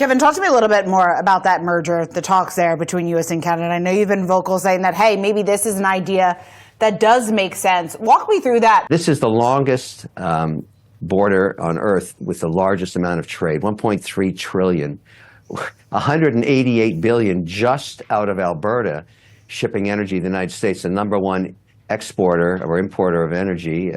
Kevin, talk to me a little bit more about that merger, the talks there between U.S. and Canada. I know you've been vocal saying that, hey, maybe this is an idea that does make sense. Walk me through that. This is the longest border on Earth with the largest amount of trade, 1.3 trillion, 188 billion just out of Alberta, shipping energy to the United States, the #1 exporter or importer of energy,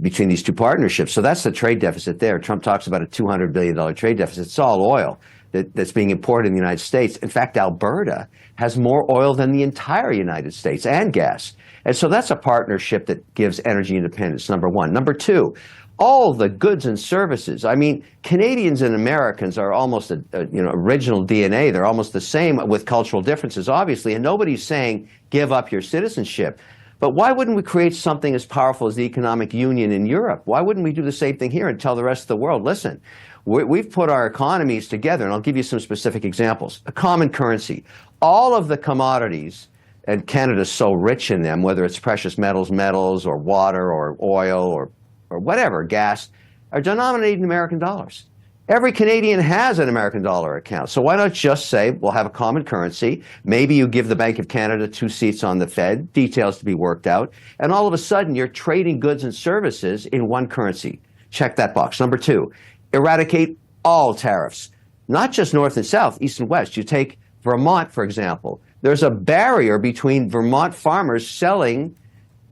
between these two partnerships. So that's the trade deficit there. Trump talks about a $200 billion trade deficit. It's all oil that's being imported in the United States. In fact, Alberta has more oil than the entire United States, and gas. And so that's a partnership that gives energy independence, #1. #2, all the goods and services. I mean, Canadians and Americans are almost original DNA. They're almost the same with cultural differences, obviously, and nobody's saying give up your citizenship. But why wouldn't we create something as powerful as the economic union in Europe? Why wouldn't we do the same thing here and tell the rest of the world, listen, we've put our economies together, and I'll give you some specific examples. A common currency. All of the commodities, and Canada's so rich in them, whether it's precious metals, or water, or oil, or whatever, gas, are denominated in American dollars. Every Canadian has an American dollar account. So why not just say, we'll have a common currency. Maybe you give the Bank of Canada 2 seats on the Fed, details to be worked out, and all of a sudden you're trading goods and services in one currency. Check that box. #2, eradicate all tariffs, not just north and south, east and west. You take Vermont, for example. There's a barrier between Vermont farmers selling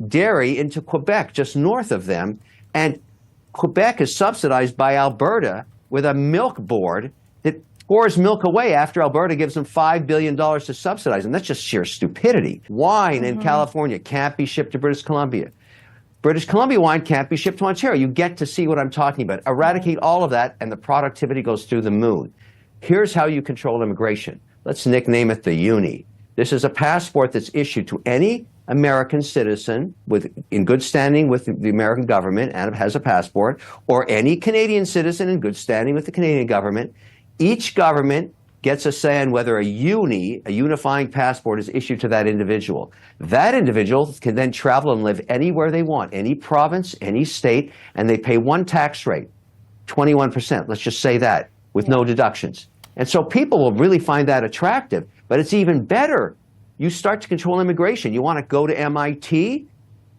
dairy into Quebec, just north of them, and Quebec is subsidized by Alberta with a milk board that pours milk away after Alberta gives them $5 billion to subsidize them. That's just sheer stupidity. Wine in California can't be shipped to British Columbia. British Columbia wine can't be shipped to Ontario. You get to see what I'm talking about. Eradicate all of that, and the productivity goes through the moon. Here's how you control immigration. Let's nickname it the Uni. This is a passport that's issued to any American citizen in good standing with the American government and has a passport, or any Canadian citizen in good standing with the Canadian government. Each government gets a say on whether a unifying passport is issued to that individual. That individual can then travel and live anywhere they want, any province, any state, and they pay one tax rate, 21%, let's just say that, with no deductions. And so people will really find that attractive, but it's even better. You start to control immigration. You want to go to MIT?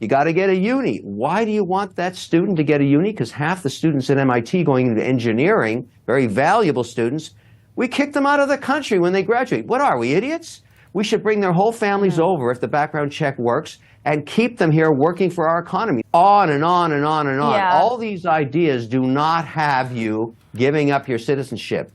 You got to get a uni. Why do you want that student to get a uni? Because half the students at MIT going into engineering, very valuable students, we kick them out of the country when they graduate. What are we, idiots? We should bring their whole families over if the background check works and keep them here working for our economy. On and on and on and on. Yeah. All these ideas do not have you giving up your citizenship.